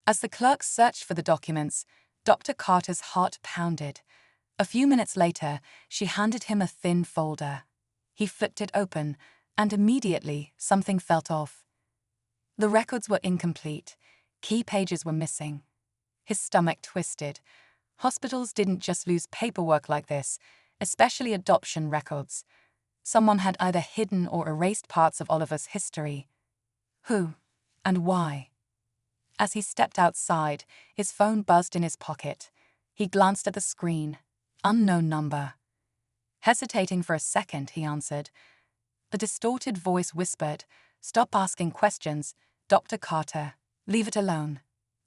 As the clerk searched for the documents, Dr. Carter's heart pounded. A few minutes later, she handed him a thin folder. He flipped it open, and immediately something felt off. The records were incomplete. Key pages were missing. His stomach twisted. Hospitals didn't just lose paperwork like this, especially adoption records. Someone had either hidden or erased parts of Oliver's history. Who? And why? As he stepped outside, his phone buzzed in his pocket. He glanced at the screen. Unknown number. Hesitating for a second, he answered. A distorted voice whispered, "Stop asking questions, Dr. Carter. Leave it alone."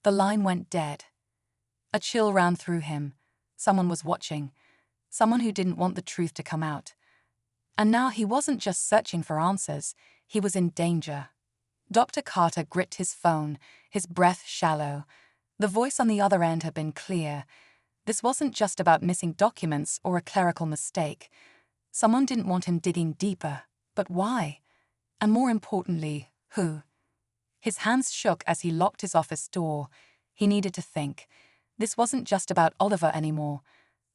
The line went dead. A chill ran through him. Someone was watching. Someone who didn't want the truth to come out. And now he wasn't just searching for answers, he was in danger. Dr. Carter gripped his phone, his breath shallow. The voice on the other end had been clear. This wasn't just about missing documents or a clerical mistake. Someone didn't want him digging deeper. But why? And more importantly, who? His hands shook as he locked his office door. He needed to think. This wasn't just about Oliver anymore.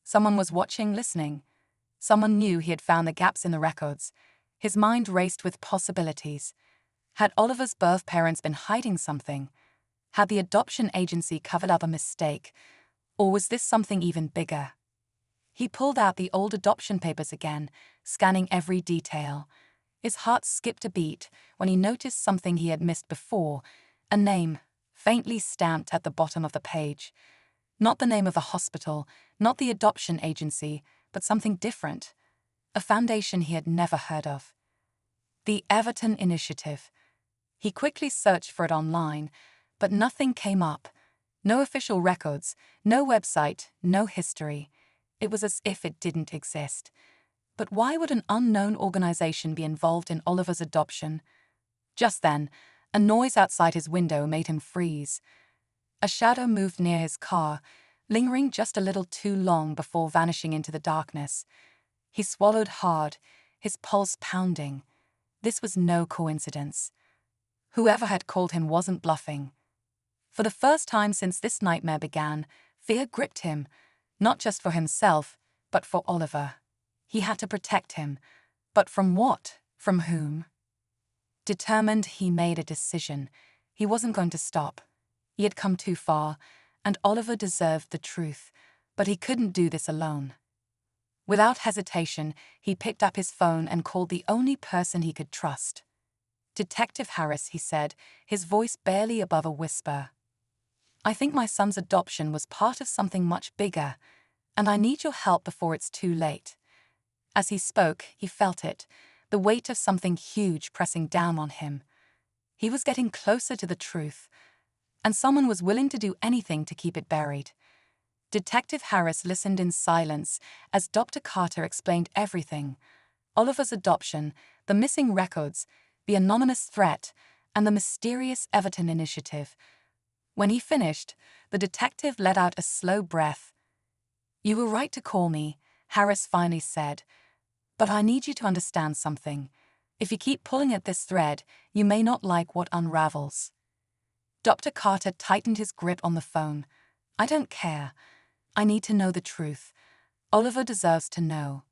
Someone was watching, listening. Someone knew he had found the gaps in the records. His mind raced with possibilities. Had Oliver's birth parents been hiding something? Had the adoption agency covered up a mistake? Or was this something even bigger? He pulled out the old adoption papers again, scanning every detail. His heart skipped a beat when he noticed something he had missed before, a name, faintly stamped at the bottom of the page. Not the name of the hospital, not the adoption agency, but something different. A foundation he had never heard of. The Everton Initiative. He quickly searched for it online, but nothing came up. No official records, no website, no history. It was as if it didn't exist. But why would an unknown organization be involved in Oliver's adoption? Just then, a noise outside his window made him freeze. A shadow moved near his car, lingering just a little too long before vanishing into the darkness. He swallowed hard, his pulse pounding. This was no coincidence. Whoever had called him wasn't bluffing. For the first time since this nightmare began, fear gripped him, not just for himself, but for Oliver. He had to protect him. But from what? From whom? Determined, he made a decision. He wasn't going to stop. He had come too far, and Oliver deserved the truth, but he couldn't do this alone. Without hesitation, he picked up his phone and called the only person he could trust. "Detective Harris," he said, his voice barely above a whisper. "I think my son's adoption was part of something much bigger, and I need your help before it's too late." As he spoke, he felt it, the weight of something huge pressing down on him. He was getting closer to the truth, and someone was willing to do anything to keep it buried. Detective Harris listened in silence as Dr. Carter explained everything: Oliver's adoption, the missing records, the anonymous threat, and the mysterious Everton Initiative. When he finished, the detective let out a slow breath. "You were right to call me," Harris finally said. "But I need you to understand something. If you keep pulling at this thread, you may not like what unravels." Dr. Carter tightened his grip on the phone. "I don't care. I need to know the truth. Oliver deserves to know."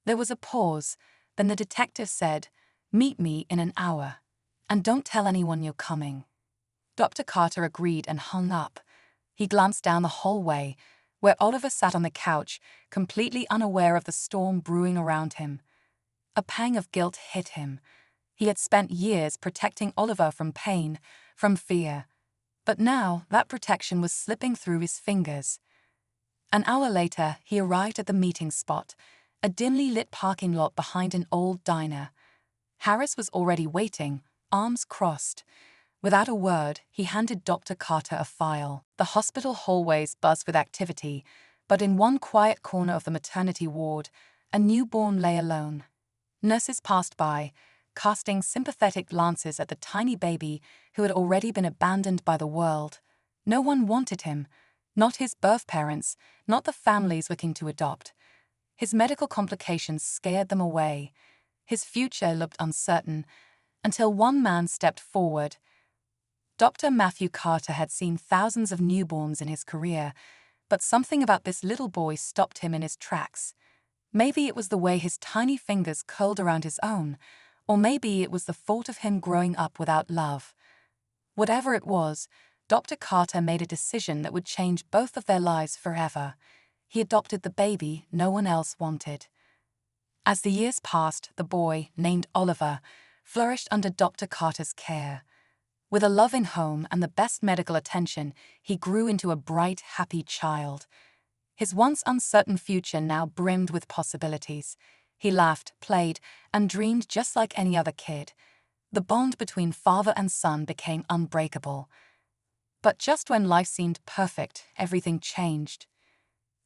There was a pause, then the detective said, "Meet me in an hour. And don't tell anyone you're coming." Dr. Carter agreed and hung up. He glanced down the hallway, where Oliver sat on the couch, completely unaware of the storm brewing around him. A pang of guilt hit him. He had spent years protecting Oliver from pain, from fear. But now that protection was slipping through his fingers. An hour later, he arrived at the meeting spot, a dimly lit parking lot behind an old diner. Harris was already waiting, arms crossed. Without a word, he handed Dr. Carter a file. The hospital hallways buzzed with activity, but in one quiet corner of the maternity ward, a newborn lay alone. Nurses passed by, casting sympathetic glances at the tiny baby who had already been abandoned by the world. No one wanted him, not his birth parents, not the families looking to adopt. His medical complications scared them away. His future looked uncertain, until one man stepped forward. Dr. Matthew Carter had seen thousands of newborns in his career, but something about this little boy stopped him in his tracks. Maybe it was the way his tiny fingers curled around his own, or maybe it was the thought of him growing up without love. Whatever it was, Dr. Carter made a decision that would change both of their lives forever. He adopted the baby no one else wanted. As the years passed, the boy, named Oliver, flourished under Dr. Carter's care. With a loving home and the best medical attention, he grew into a bright, happy child. His once uncertain future now brimmed with possibilities. He laughed, played, and dreamed just like any other kid. The bond between father and son became unbreakable. But just when life seemed perfect, everything changed.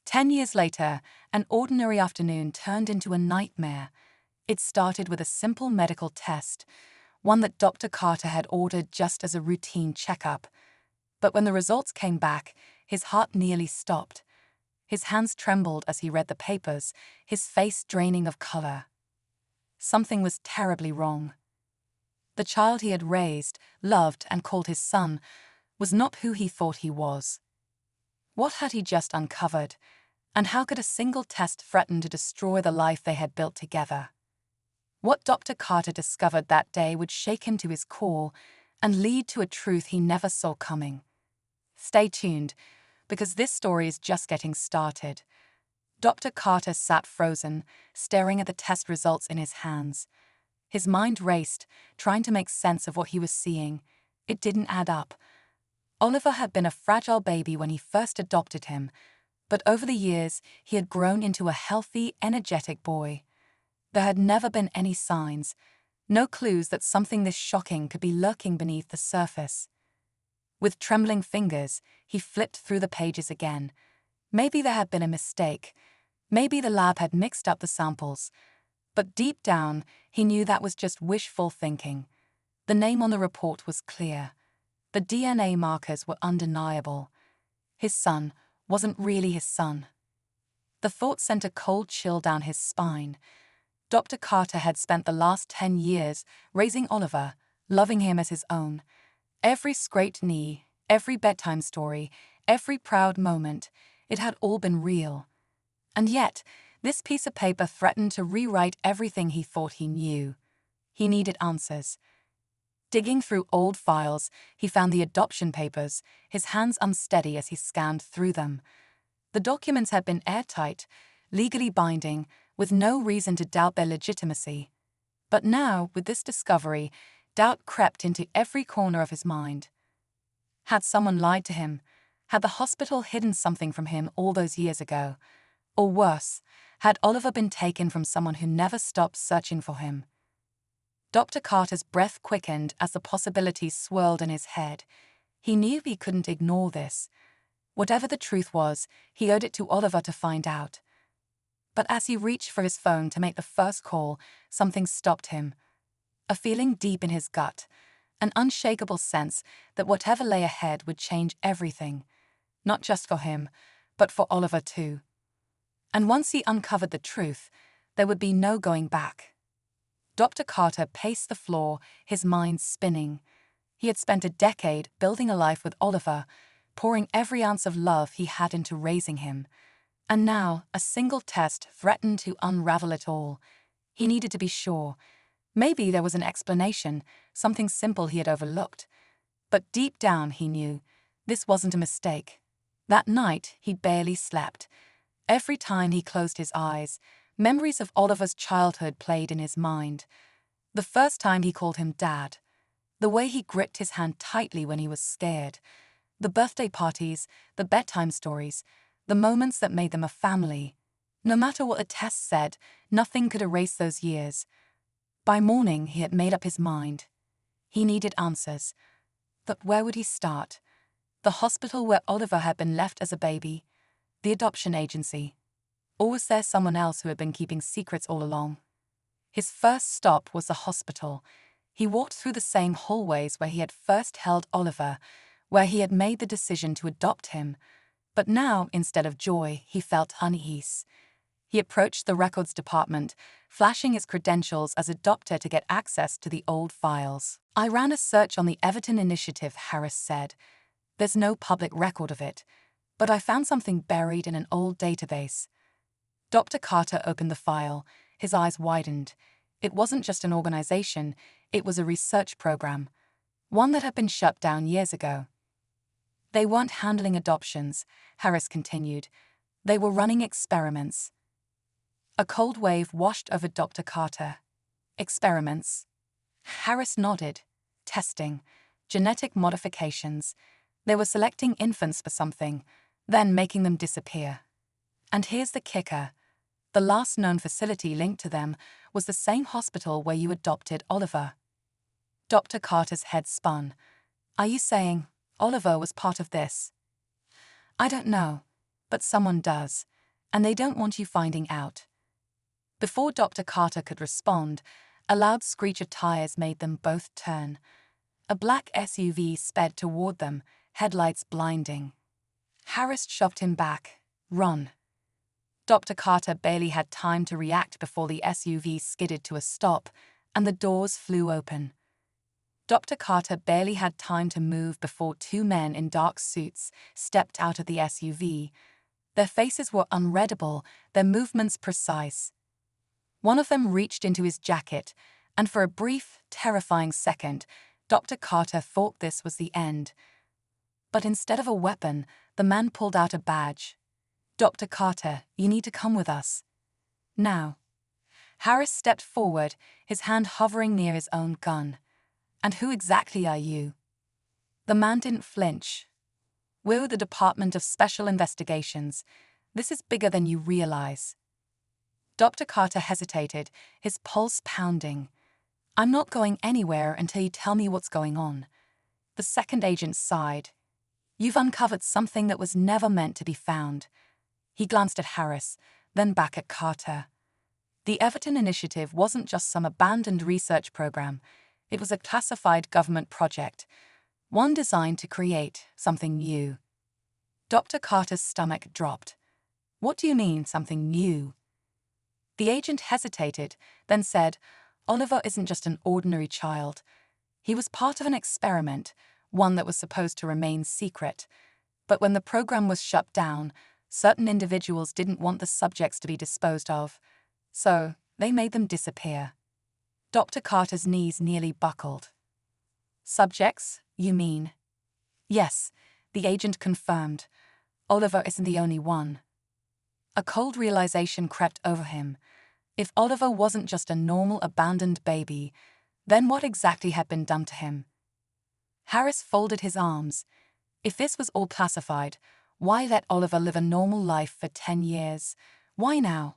10 years later, an ordinary afternoon turned into a nightmare. It started with a simple medical test, one that Dr. Carter had ordered just as a routine checkup. But when the results came back, his heart nearly stopped. His hands trembled as he read the papers, his face draining of color. Something was terribly wrong. The child he had raised, loved, and called his son was not who he thought he was. What had he just uncovered, and how could a single test threaten to destroy the life they had built together? What Dr. Carter discovered that day would shake him to his core and lead to a truth he never saw coming. Stay tuned, because this story is just getting started. Dr. Carter sat frozen, staring at the test results in his hands. His mind raced, trying to make sense of what he was seeing. It didn't add up. Oliver had been a fragile baby when he first adopted him, but over the years he had grown into a healthy, energetic boy. There had never been any signs, no clues that something this shocking could be lurking beneath the surface. With trembling fingers, he flipped through the pages again. Maybe there had been a mistake. Maybe the lab had mixed up the samples. But deep down, he knew that was just wishful thinking. The name on the report was clear. The DNA markers were undeniable. His son wasn't really his son. The thought sent a cold chill down his spine. Dr. Carter had spent the last 10 years raising Oliver, loving him as his own. Every scraped knee, every bedtime story, every proud moment, it had all been real. And yet, this piece of paper threatened to rewrite everything he thought he knew. He needed answers. Digging through old files, he found the adoption papers, his hands unsteady as he scanned through them. The documents had been airtight, legally binding, with no reason to doubt their legitimacy. But now, with this discovery, doubt crept into every corner of his mind. Had someone lied to him? Had the hospital hidden something from him all those years ago? Or worse, had Oliver been taken from someone who never stopped searching for him? Dr. Carter's breath quickened as the possibilities swirled in his head. He knew he couldn't ignore this. Whatever the truth was, he owed it to Oliver to find out. But as he reached for his phone to make the first call, something stopped him. A feeling deep in his gut, an unshakable sense that whatever lay ahead would change everything, not just for him, but for Oliver too. And once he uncovered the truth, there would be no going back. Dr. Carter paced the floor, his mind spinning. He had spent a decade building a life with Oliver, pouring every ounce of love he had into raising him. And now, a single test threatened to unravel it all. He needed to be sure. Maybe there was an explanation, something simple he had overlooked. But deep down, he knew, this wasn't a mistake. That night, he barely slept. Every time he closed his eyes, memories of Oliver's childhood played in his mind. The first time he called him Dad. The way he gripped his hand tightly when he was scared. The birthday parties, the bedtime stories, the moments that made them a family. No matter what the test said, nothing could erase those years. By morning, he had made up his mind. He needed answers. But where would he start? The hospital where Oliver had been left as a baby? The adoption agency? Or was there someone else who had been keeping secrets all along? His first stop was the hospital. He walked through the same hallways where he had first held Oliver, where he had made the decision to adopt him. But now, instead of joy, he felt unease. He approached the records department, flashing his credentials as a doctor to get access to the old files. "I ran a search on the Everton Initiative," Harris said. "There's no public record of it, but I found something buried in an old database." Dr. Carter opened the file, his eyes widened. It wasn't just an organization, it was a research program, one that had been shut down years ago. "They weren't handling adoptions," Harris continued. "They were running experiments." A cold wave washed over Dr. Carter. "Experiments?" Harris nodded. "Testing. Genetic modifications. They were selecting infants for something, then making them disappear. And here's the kicker. The last known facility linked to them was the same hospital where you adopted Oliver." Dr. Carter's head spun. "Are you saying Oliver was part of this?" "I don't know, but someone does, and they don't want you finding out." Before Dr. Carter could respond, a loud screech of tires made them both turn. A black SUV sped toward them, headlights blinding. Harris shoved him back. "Run." Dr. Carter barely had time to react before the SUV skidded to a stop, and the doors flew open. Dr. Carter barely had time to move before two men in dark suits stepped out of the SUV. Their faces were unreadable, their movements precise. One of them reached into his jacket, and for a brief, terrifying second, Dr. Carter thought this was the end. But instead of a weapon, the man pulled out a badge. "Dr. Carter, you need to come with us. Now." Harris stepped forward, his hand hovering near his own gun. "And who exactly are you?" The man didn't flinch. "We're the Department of Special Investigations. This is bigger than you realize." Dr. Carter hesitated, his pulse pounding. "I'm not going anywhere until you tell me what's going on." The second agent sighed. "You've uncovered something that was never meant to be found." He glanced at Harris, then back at Carter. The Everton Initiative wasn't just some abandoned research program. It was a classified government project, one designed to create something new. Dr. Carter's stomach dropped. "What do you mean, something new?" The agent hesitated, then said, "Oliver isn't just an ordinary child. He was part of an experiment, one that was supposed to remain secret. But when the program was shut down, certain individuals didn't want the subjects to be disposed of, so they made them disappear." Dr. Carter's knees nearly buckled. "Subjects, you mean?" "Yes," the agent confirmed. "Oliver isn't the only one." A cold realization crept over him. If Oliver wasn't just a normal abandoned baby, then what exactly had been done to him? Harris folded his arms. If this was all classified, why let Oliver live a normal life for 10 years? Why now?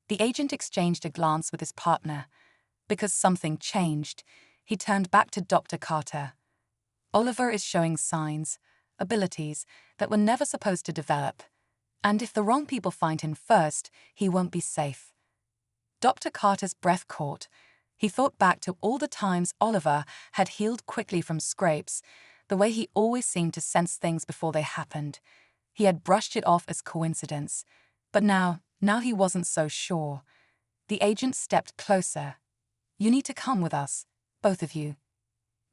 The agent exchanged a glance with his partner. Because something changed, he turned back to Dr. Carter. "Oliver is showing signs, abilities that were never supposed to develop. And if the wrong people find him first, he won't be safe." Dr. Carter's breath caught. He thought back to all the times Oliver had healed quickly from scrapes, the way he always seemed to sense things before they happened. He had brushed it off as coincidence. But now he wasn't so sure. The agent stepped closer. "You need to come with us, both of you."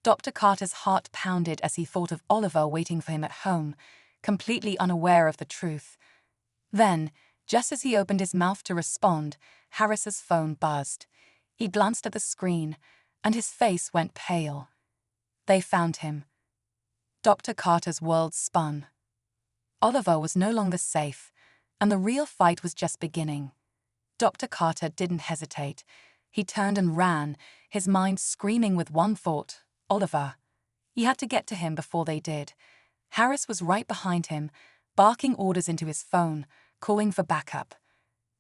Dr. Carter's heart pounded as he thought of Oliver waiting for him at home, completely unaware of the truth. Then, just as he opened his mouth to respond, Harris's phone buzzed. He glanced at the screen, and his face went pale. They found him. Dr. Carter's world spun. Oliver was no longer safe, and the real fight was just beginning. Dr. Carter didn't hesitate. He turned and ran, his mind screaming with one thought: Oliver. He had to get to him before they did. Harris was right behind him, barking orders into his phone, calling for backup.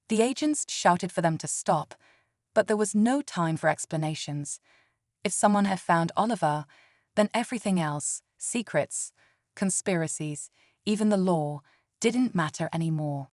The agents shouted for them to stop, but there was no time for explanations. If someone had found Oliver, then everything else, secrets, conspiracies, even the law, didn't matter anymore.